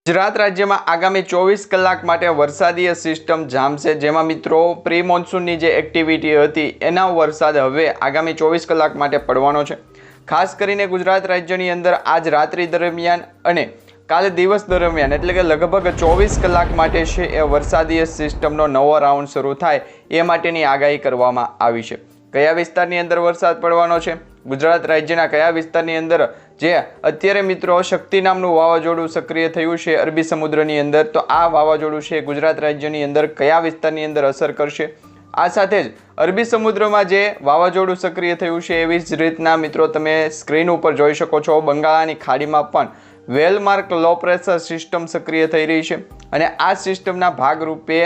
ગુજરાત રાજ્યમાં આગામી 24 કલાક માટે વરસાદીય સિસ્ટમ જામશે, જેમાં મિત્રો પ્રી મોન્સૂનની જે એક્ટિવિટી હતી એના વરસાદ હવે આગામી 24 કલાક માટે પડવાનો છે। ખાસ કરીને ગુજરાત રાજ્યની અંદર આજ રાત્રિ દરમિયાન અને કાલે દિવસ દરમિયાન એટલે કે લગભગ 24 કલાક માટે છે એ વરસાદીય સિસ્ટમનો નવો રાઉન્ડ શરૂ થાય એ માટેની આગાહી કરવામાં આવી છે। કયા વિસ્તારની અંદર વરસાદ પડવાનો છે, ગુજરાત રાજ્યના કયા વિસ્તારની અંદર જે અત્યારે મિત્રો શક્તિ નામનું વાવાઝોડું સક્રિય થયું છે અરબી સમુદ્રની અંદર, તો આ વાવાઝોડું છે ગુજરાત રાજ્યની અંદર કયા વિસ્તારની અંદર અસર કરશે। આ સાથે જ અરબી સમુદ્રમાં જે વાવાઝોડું સક્રિય થયું છે એવી જ રીતના મિત્રો તમે સ્ક્રીન ઉપર જોઈ શકો છો, બંગાળાની ખાડીમાં પણ વેલમાર્ક લો પ્રેશર સિસ્ટમ સક્રિય થઈ રહી છે અને આ સિસ્ટમના ભાગરૂપે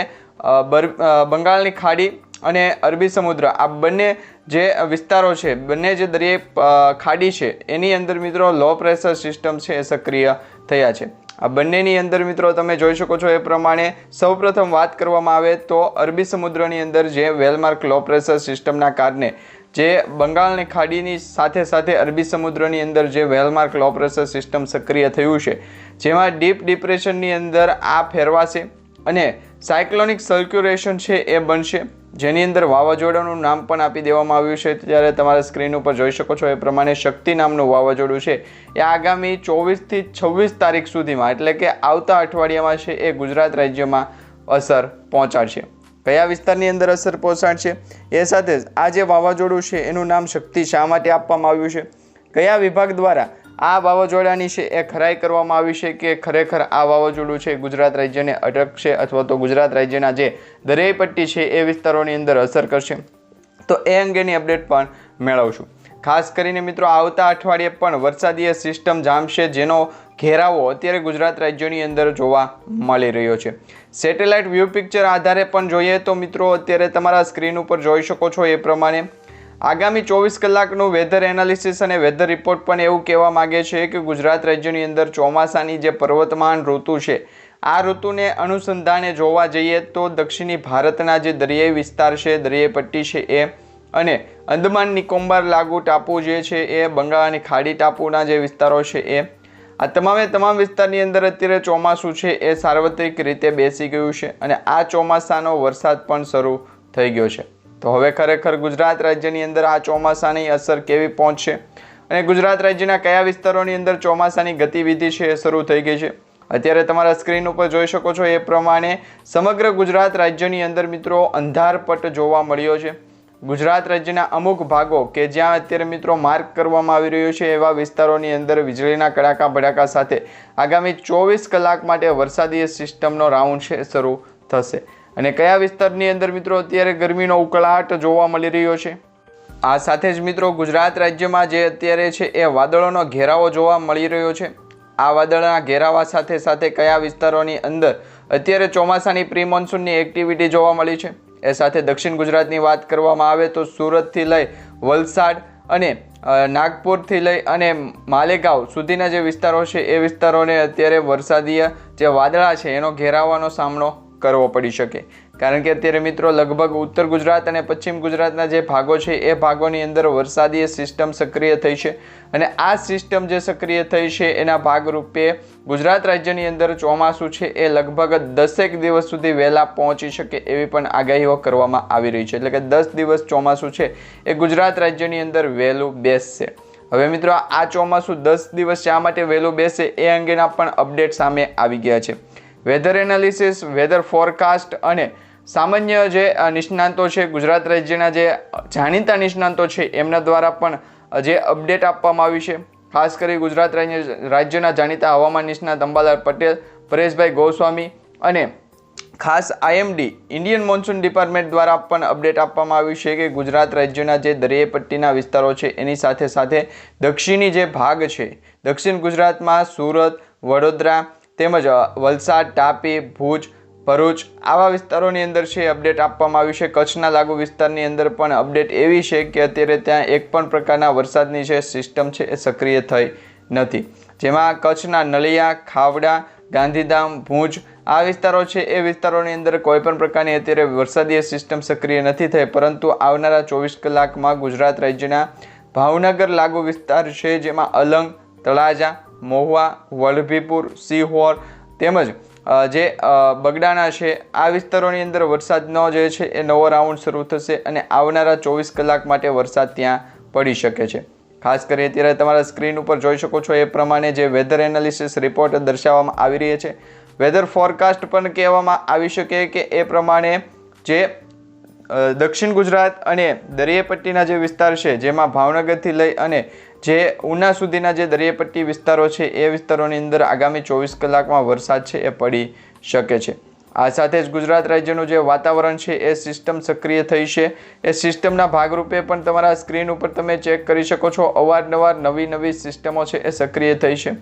બંગાળની ખાડી અને અરબી સમુદ્ર આ બંને જે વિસ્તારો છે, બંને જે દરિયાઈ ખાડી છે એની અંદર મિત્રો લો પ્રેશર સિસ્ટમ છે એ સક્રિય થયા છે। આ બંનેની અંદર મિત્રો તમે જોઈ શકો છો એ પ્રમાણે સૌપ્રથમ વાત કરવામાં આવે તો અરબી સમુદ્રની અંદર જે વેલમાર્ક લો પ્રેશર સિસ્ટમના કારણે જે બંગાળની ખાડીની સાથે સાથે અરબી સમુદ્રની અંદર જે વેલમાર્ક લો પ્રેશર સિસ્ટમ સક્રિય થયું છે, જેમાં ડીપ ડિપ્રેશનની અંદર આ ફેરવાશે અને સાયક્લોનિક સર્ક્યુલેશન છે એ બનશે, જેની અંદર વાવાઝોડાનું નામ પણ આપી દેવામાં આવ્યું છે। ત્યારે તમારા સ્ક્રીન ઉપર જોઈ શકો છો એ પ્રમાણે શક્તિ નામનું વાવાઝોડું છે એ આગામી 24 થી 26 તારીખ સુધીમાં એટલે કે આવતા અઠવાડિયામાં છે એ ગુજરાત રાજ્યમાં અસર પહોંચાડશે। કયા વિસ્તારની અંદર અસર પહોંચાડશે એ સાથે જ આ જે વાવાઝોડું છે એનું નામ શક્તિ શા માટે આપવામાં આવ્યું છે, કયા વિભાગ દ્વારા આ વાવાઝોડાની છે એ ખરાઈ કરવામાં આવી છે કે ખરેખર આ વાવાઝોડું છે ગુજરાત રાજ્યને અટકશે અથવા તો ગુજરાત રાજ્યના જે દરિયાઈ પટ્ટી છે એ વિસ્તારોની અંદર અસર કરશે, તો એ અંગેની અપડેટ પણ મેળવશું। ખાસ કરીને મિત્રો આવતા અઠવાડિયે પણ વરસાદીય સિસ્ટમ જામશે, જેનો ઘેરાવો અત્યારે ગુજરાત રાજ્યની અંદર જોવા મળી રહ્યો છે। સેટેલાઇટ વ્યૂ પિક્ચર આધારે પણ જોઈએ તો મિત્રો અત્યારે તમારા સ્ક્રીન ઉપર જોઈ શકો છો એ પ્રમાણે આગામી 24 કલાકનું વેધર એનાલિસિસ અને વેધર રિપોર્ટ પણ એવું કહેવા માગે છે કે ગુજરાત રાજ્યની અંદર ચોમાસાની જે પર્વતમાન ઋતુ છે આ ઋતુને અનુસંધાને જોવા જઈએ તો દક્ષિણી ભારતના જે દરિયાઈ વિસ્તાર છે, દરિયાઈ પટ્ટી છે એ અને અંદમાન નિકોબાર લાગુ ટાપુ જે છે એ બંગાળની ખાડી ટાપુના જે વિસ્તારો છે એ આ તમામ વિસ્તારની અંદર અત્યારે ચોમાસું છે એ સાર્વત્રિક રીતે બેસી ગયું છે અને આ ચોમાસાનો વરસાદ પણ શરૂ થઈ ગયો છે। તો હવે ખરેખર ગુજરાત રાજ્યની અંદર આ ચોમાસાની અસર કેવી પહોંચશે અને ગુજરાત રાજ્યના કયા વિસ્તારોની અંદર ચોમાસાની ગતિવિધિ છે એ શરૂ થઈ ગઈ છે। અત્યારે તમારા સ્ક્રીન ઉપર જોઈ શકો છો એ પ્રમાણે સમગ્ર ગુજરાત રાજ્યની અંદર મિત્રો અંધારપટ જોવા મળ્યો છે। ગુજરાત રાજ્યના અમુક ભાગો કે જ્યાં અત્યારે મિત્રો માર્ક કરવામાં આવી રહ્યો છે એવા વિસ્તારોની અંદર વીજળીના કડાકા ભડાકા સાથે આગામી 24 કલાક માટે વરસાદીય સિસ્ટમનો રાઉન્ડ છે શરૂ થશે। અને કયા વિસ્તારની અંદર મિત્રો અત્યારે ગરમીનો ઉકળાટ જોવા મળી રહ્યો છે, આ સાથે જ મિત્રો ગુજરાત રાજ્યમાં જે અત્યારે છે એ વાદળોનો ઘેરાવો જોવા મળી રહ્યો છે। આ વાદળના ઘેરાવા સાથે સાથે કયા વિસ્તારોની અંદર અત્યારે ચોમાસાની પ્રી મોન્સૂનની એક્ટિવિટી જોવા મળી છે એ સાથે દક્ષિણ ગુજરાતની વાત કરવામાં આવે તો સુરતથી લઈ વલસાડ અને નાગપુરથી લઈ અને માલેગાંવ સુધીના જે વિસ્તારો છે એ વિસ્તારોને અત્યારે વરસાદીય જે વાદળા છે એનો ઘેરાવાનો સામનો કરવો પડી શકે, કારણ કે અત્યારે મિત્રો લગભગ ઉત્તર ગુજરાત અને પશ્ચિમ ગુજરાતના જે ભાગો છે એ ભાગોની અંદર વરસાદીય સિસ્ટમ સક્રિય થઈ છે અને આ સિસ્ટમ જે સક્રિય થઈ છે એના ભાગરૂપે ગુજરાત રાજ્યની અંદર ચોમાસું છે એ લગભગ 10 દિવસ સુધી વહેલા પહોંચી શકે એવી પણ આગાહીઓ કરવામાં આવી રહી છે, એટલે કે 10 દિવસ ચોમાસું છે એ ગુજરાત રાજ્યની અંદર વહેલું બેસશે। હવે મિત્રો આ ચોમાસું 10 દિવસ શા માટે વહેલું બેસે એ અંગેના પણ અપડેટ સામે આવી ગયા છે। વેધર એનાલિસિસ, વેધર ફોરકાસ્ટ અને સામાન્ય જે નિષ્ણાંતો છે, ગુજરાત રાજ્યના જે જાણીતા નિષ્ણાંતો છે એમના દ્વારા પણ જે અપડેટ આપવામાં આવી છે। ખાસ કરી ગુજરાત રાજ્યના જાણીતા હવામાન નિષ્ણાત અંબાલાલ પટેલ, પરેશભાઈ ગોસ્વામી અને ખાસ IMD ઇન્ડિયન મોન્સૂન ડિપાર્ટમેન્ટ દ્વારા પણ અપડેટ આપવામાં આવ્યું છે કે ગુજરાત રાજ્યના જે દરિયાઈ પટ્ટીના વિસ્તારો છે એની સાથે સાથે દક્ષિણી જે ભાગ છે, દક્ષિણ ગુજરાતમાં સુરત, વડોદરા તેમજ વલસાડ, તાપી, ભુજ, ભરૂચ આવા વિસ્તારોની અંદર છે અપડેટ આપવામાં આવ્યું છે। કચ્છના લાગુ વિસ્તારની અંદર પણ અપડેટ એવી છે કે અત્યારે ત્યાં એક પણ પ્રકારના વરસાદની જે સિસ્ટમ છે એ સક્રિય થઈ નથી, જેમાં કચ્છના નલિયા, ખાવડા, ગાંધીધામ, ભુજ આ વિસ્તારો છે એ વિસ્તારોની અંદર કોઈ પણ પ્રકારની અત્યારે વરસાદીય સિસ્ટમ સક્રિય નથી થઈ, પરંતુ આવનારા 24 કલાકમાં ગુજરાત રાજ્યના ભાવનગર લાગુ વિસ્તાર છે જેમાં અલંગ, તળાજા, મહુવા, વલભીપુર, સિહોર તેમજ જે બગડાના છે આ વિસ્તારોની અંદર વરસાદનો જે છે એ નવો રાઉન્ડ શરૂ થશે અને આવનારા 24 કલાક માટે વરસાદ ત્યાં પડી શકે છે. ખાસ કરી અત્યારે તમારા સ્ક્રીન ઉપર જોઈ શકો છો એ પ્રમાણે જે વેધર એનાલિસિસ રિપોર્ટ દર્શાવવામાં આવી રહી છે. વેધર ફોરકાસ્ટ પણ કહેવામાં આવી શકે કે એ પ્રમાણે જે દક્ષિણ ગુજરાત અને દરિયાપટ્ટીના જે વિસ્તાર છે જેમાં ભાવનગરથી લઈ અને જે ઉના સુધીના જે દરિયાપટ્ટી વિસ્તારો છે એ વિસ્તારોની અંદર આગામી 24 કલાકમાં વરસાદ છે એ પડી શકે છે. આ સાથે જ ગુજરાત રાજ્યનું જે વાતાવરણ છે એ સિસ્ટમ સક્રિય થઈ છે. એ સિસ્ટમના ભાગરૂપે પણ તમારા સ્ક્રીન ઉપર તમે ચેક કરી શકો છો અવારનવાર નવી સિસ્ટમો છે એ સક્રિય થઈ છે.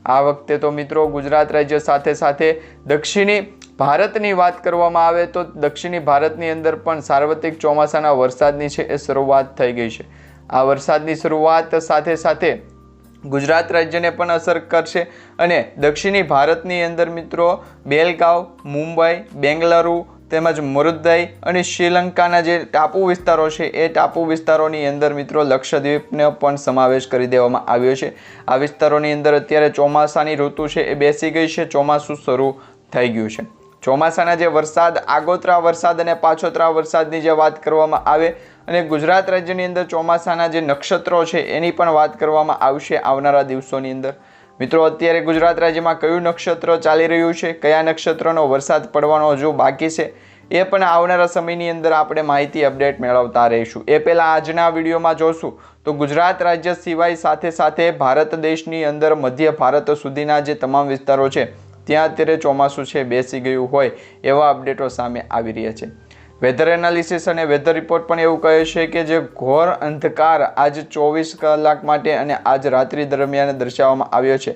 આ વખતે તો મિત્રો ગુજરાત રાજ્ય સાથે સાથે દક્ષિણી ભારતની વાત કરવામાં આવે તો દક્ષિણી ભારતની અંદર પણ સાર્વત્રિક ચોમાસાના વરસાદની છે એ શરૂઆત થઈ ગઈ છે. આ વરસાદની શરૂઆત સાથે સાથે ગુજરાત રાજ્યને પણ અસર કરશે અને દક્ષિણી ભારતની અંદર મિત્રો બેલગાવ, મુંબઈ, બેંગલુરુ તેમજ મદુરાઈ અને શ્રીલંકાના જે ટાપુ વિસ્તારો છે એ ટાપુ વિસ્તારોની અંદર મિત્રો લક્ષદ્વીપનો પણ સમાવેશ કરી દેવામાં આવ્યો છે. આ વિસ્તારોની અંદર અત્યારે ચોમાસાની ઋતુ છે એ બેસી ગઈ છે. ચોમાસું શરૂ થઈ ગયું છે. ચોમાસાના જે વરસાદ આગોતરા વરસાદ અને પાછોતરા વરસાદની જે વાત કરવામાં આવે અને ગુજરાત રાજ્યની અંદર ચોમાસાના જે નક્ષત્રો છે એની પણ વાત કરવામાં આવશે આવનારા દિવસોની અંદર. મિત્રો અત્યારે ગુજરાત રાજ્યમાં કયું નક્ષત્ર ચાલી રહ્યું છે, કયા નક્ષત્રનો વરસાદ પડવાનો હજુ બાકી છે એ પણ આવનારા સમયની અંદર આપણે માહિતી અપડેટ મેળવતા રહીશું. એ પહેલાં આજના વિડીયોમાં જોશું તો ગુજરાત રાજ્ય સિવાય સાથે સાથે ભારત દેશની અંદર મધ્ય ભારત સુધીના જે તમામ વિસ્તારો છે ત્યાં અત્યારે ચોમાસું છે બેસી ગયું હોય એવા અપડેટો સામે આવી રહ્યા છે. વેધર એનાલિસિસ અને વેધર રિપોર્ટ પણ એવું કહે છે કે જે ઘોર અંધકાર આજ 24 કલાક માટે અને આજ રાત્રિ દરમિયાન દર્શાવવામાં આવ્યો છે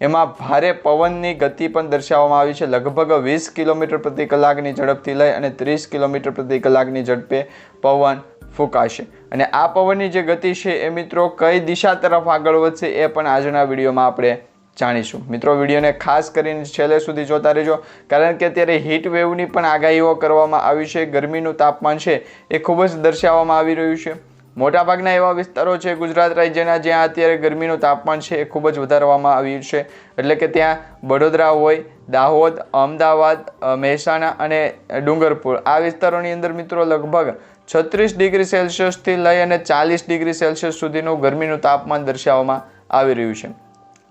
એમાં ભારે પવનની ગતિ પણ દર્શાવવામાં આવી છે. લગભગ 20 કિલોમીટર પ્રતિ કલાકની ઝડપથી લઈ અને 30 કિલોમીટર પ્રતિ કલાકની ઝડપે પવન ફૂંકાશે અને આ પવનની જે ગતિ છે એ મિત્રો કઈ દિશા તરફ આગળ વધશે એ પણ આજના વિડીયોમાં આપણે જાણીશું. મિત્રો વિડીયોને ખાસ કરીને છેલ્લે સુધી જોતા રહેજો કારણ કે અત્યારે હીટ વેવની પણ આગાહીઓ કરવામાં આવી છે. ગરમીનું તાપમાન છે એ ખૂબ જ દર્શાવવામાં આવી રહ્યું છે. મોટાભાગના એવા વિસ્તારો છે ગુજરાત રાજ્યના જ્યાં અત્યારે ગરમીનું તાપમાન છે એ ખૂબ જ વધારવામાં આવ્યું છે. એટલે કે ત્યાં વડોદરા હોય, દાહોદ, અમદાવાદ, મહેસાણા અને ડુંગરપુર આ વિસ્તારોની અંદર મિત્રો લગભગ 36 ડિગ્રી સેલ્સિયસથી લઈ અને 40 ડિગ્રી સેલ્સિયસ સુધીનું ગરમીનું તાપમાન દર્શાવવામાં આવી રહ્યું છે.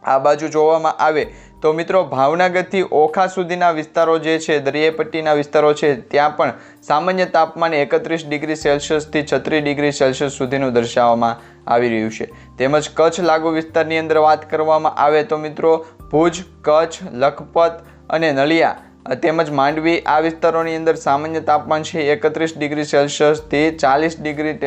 આ બાજુ જોવામાં આવે તો મિત્રો ભાવનગરથી ઓખા સુધીના વિસ્તારો જે છે દરિયાપટ્ટીના વિસ્તારો છે ત્યાં પણ સામાન્ય તાપમાન 31 ડિગ્રી સેલ્સિયસથી 36 ડિગ્રી સેલ્સિયસ સુધીનું દર્શાવવામાં આવી રહ્યું છે. તેમજ કચ્છ લાગુ વિસ્તારની અંદર વાત કરવામાં આવે તો મિત્રો ભુજ, કચ્છ, લખપત અને નલિયા તેમજ માંડવી આ વિસ્તારોની અંદર સામાન્ય તાપમાન છે 31 ડિગ્રી સેલ્સિયસથી 40 ડિગ્રી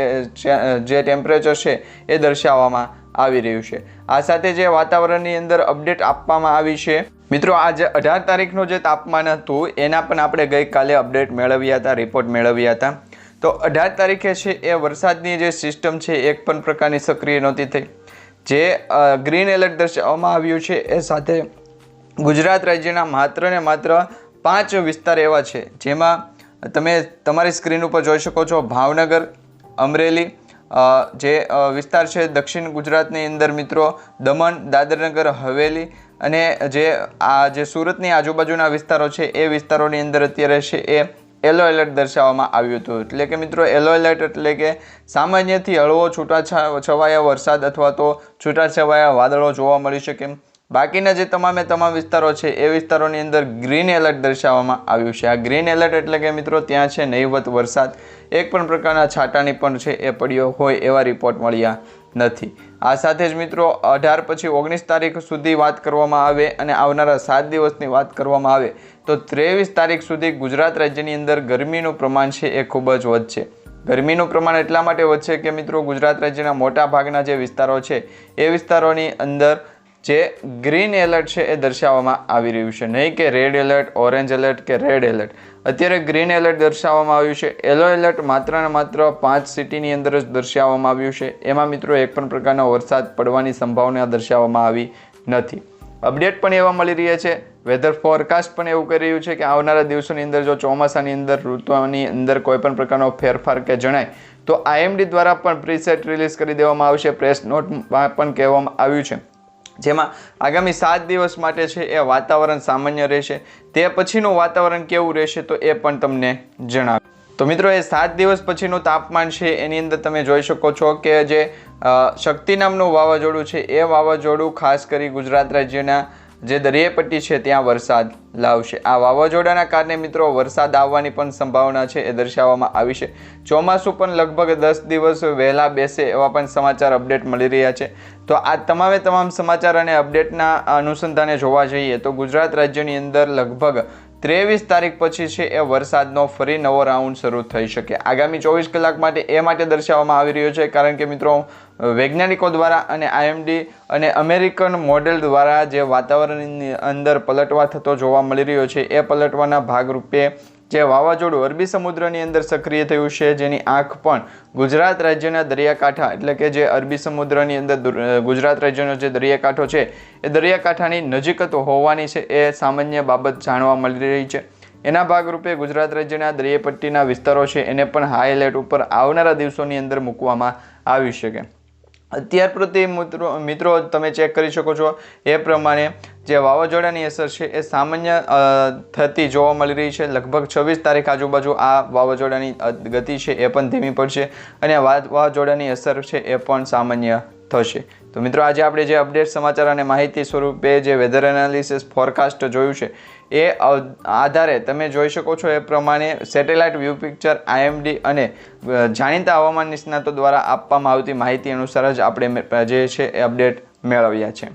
જે ટેમ્પરેચર છે એ દર્શાવવામાં આવી રહ્યું છે. આ સાથે જે વાતાવરણની અંદર અપડેટ આપવામાં આવી છે મિત્રો આજે 18 તારીખનું જે તાપમાન હતું એના પણ આપણે ગઈકાલે અપડેટ મેળવ્યા હતા, રિપોર્ટ મેળવ્યા હતા. તો 18 તારીખે છે એ વરસાદની જે સિસ્ટમ છે એક પણ પ્રકારની સક્રિય નહોતી થઈ. જે ગ્રીન એલર્ટ દર્શાવવામાં આવ્યું છે એ સાથે ગુજરાત રાજ્યના માત્ર ને માત્ર 5 વિસ્તાર એવા છે જેમાં તમે તમારી સ્ક્રીન ઉપર જોઈ શકો છો ભાવનગર, અમરેલી, જે વિસ્તાર છે દક્ષિણ ગુજરાતની અંદર મિત્રો દમણ, દાદરનગર હવેલી અને જે સુરતની આજુબાજુના વિસ્તારો છે એ વિસ્તારોની અંદર અત્યારે છે એ યલો એલર્ટ દર્શાવવામાં આવ્યું હતું. એટલે કે મિત્રો યલો એલર્ટ એટલે કે સામાન્યથી હળવો છૂટાછવાયા વરસાદ અથવા તો છૂટાછવાયા વાદળો જોવા મળી શકે. બાકીના જે તમામ વિસ્તારો છે એ વિસ્તારોની અંદર ગ્રીન એલર્ટ દર્શાવવામાં આવ્યું છે. આ ગ્રીન એલર્ટ એટલે કે મિત્રો ત્યાં છે નહીવત વરસાદ, એક પણ પ્રકારના છાંટાની પણ છે એ પડ્યો હોય એવા રિપોર્ટ મળ્યા નથી. આ સાથે જ મિત્રો 18 પછી 19 તારીખ સુધી વાત કરવામાં આવે અને આવનારા 7 દિવસની વાત કરવામાં આવે તો 23 તારીખ સુધી ગુજરાત રાજ્યની અંદર ગરમીનું પ્રમાણ છે એ ખૂબ જ વધશે. ગરમીનું પ્રમાણ એટલા માટે વધશે કે મિત્રો ગુજરાત રાજ્યના મોટા ભાગના જે વિસ્તારો છે એ વિસ્તારોની અંદર જે ગ્રીન એલર્ટ છે એ દર્શાવવામાં આવી રહ્યું છે. નહીં કે રેડ એલર્ટ, ઓરેન્જ એલર્ટ કે રેડ એલર્ટ. અત્યારે ગ્રીન એલર્ટ દર્શાવવામાં આવ્યું છે. યલો એલર્ટ માત્ર ને માત્ર 5 સિટીની અંદર જ દર્શાવવામાં આવ્યું છે. એમાં મિત્રો એક પણ પ્રકારનો વરસાદ પડવાની સંભાવના દર્શાવવામાં આવી નથી. અપડેટ પણ એવા મળી રહ્યા છે. વેધર ફોરકાસ્ટ પણ એવું કહી રહ્યું છે કે આવનારા દિવસોની અંદર જો ચોમાસાની અંદર ઋતુની અંદર કોઈ પણ પ્રકારનો ફેરફાર કે જણાય તો IMD દ્વારા પણ પ્રીસેટ રિલીઝ કરી દેવામાં આવશે. પ્રેસ નોટમાં પણ કહેવામાં આવ્યું છે જેમાં આગામી 7 દિવસ માટે છે એ વાતાવરણ સામાન્ય રહેશે. તે પછીનું વાતાવરણ કેવું રહેશે તો એ પણ તમને જણાવ. તો મિત્રો એ 7 દિવસ પછીનું તાપમાન છે એની અંદર તમે જોઈ શકો છો કે જે શક્તિ નામનું વાવાઝોડું છે એ વાવાઝોડું ખાસ કરી ગુજરાત રાજ્યના જે દરિયાઈ પટ્ટી છે ત્યાં વરસાદ લાવશે. આ વાવાઝોડાના કારણે મિત્રો વરસાદ આવવાની પણ સંભાવના છે એ દર્શાવવામાં આવી છે. ચોમાસું પણ લગભગ 10 દિવસ વહેલા બેસે એવા પણ સમાચાર અપડેટ મળી રહ્યા છે. તો આ તમામ સમાચાર અને અપડેટના અનુસંધાને જોવા જઈએ તો ગુજરાત રાજ્યની અંદર લગભગ 23 તારીખ પછી છે એ વરસાદનો ફરી નવો રાઉન્ડ શરૂ થઈ શકે. આગામી 24 કલાક માટે એ માટે દર્શાવવામાં આવી રહ્યો છે કારણ કે મિત્રો વૈજ્ઞાનિકો દ્વારા અને IMD અને અમેરિકન મોડેલ દ્વારા જે વાતાવરણની અંદર પલટવા થતો જોવા મળી રહ્યો છે એ પલટવાના ભાગરૂપે જે વાવાઝોડું અરબી સમુદ્રની અંદર સક્રિય થયું છે જેની આંખ પણ ગુજરાત રાજ્યના દરિયાકાંઠા એટલે કે જે અરબી સમુદ્રની અંદર ગુજરાત રાજ્યનો જે દરિયાકાંઠો છે એ દરિયાકાંઠાની નજીક તો હોવાની છે એ સામાન્ય બાબત જાણવા મળી રહી છે. એના ભાગરૂપે ગુજરાત રાજ્યના દરિયાઈ પટ્ટીના વિસ્તારો છે એને પણ હાઈ એલર્ટ ઉપર આવનારા દિવસોની અંદર મૂકવામાં આવી શકે. અત્યાર પ્રતિ મિત્રો તમે ચેક કરી શકો છો એ પ્રમાણે જે વાવાઝોડાની અસર છે એ સામાન્ય થતી જોવા મળી રહી છે. લગભગ 26 તારીખ આજુબાજુ આ વાવાઝોડાની ગતિ છે એ પણ ધીમી પડશે અને વાવાઝોડાની અસર છે એ પણ સામાન્ય થશે. તો મિત્રો આજે આપણે જે અપડેટ સમાચાર અને માહિતી સ્વરૂપે જે વેધર એનાલિસિસ ફોરકાસ્ટ જોયું છે એ આધારે તમે જોઈ શકો છો એ પ્રમાણે સેટેલાઇટ વ્યૂ પિક્ચર IMD અને જાણીતા હવામાન નિષ્ણાતો દ્વારા આપવામાં આવતી માહિતી અનુસાર જ આપણે જે છે એ અપડેટ મેળવ્યા છે.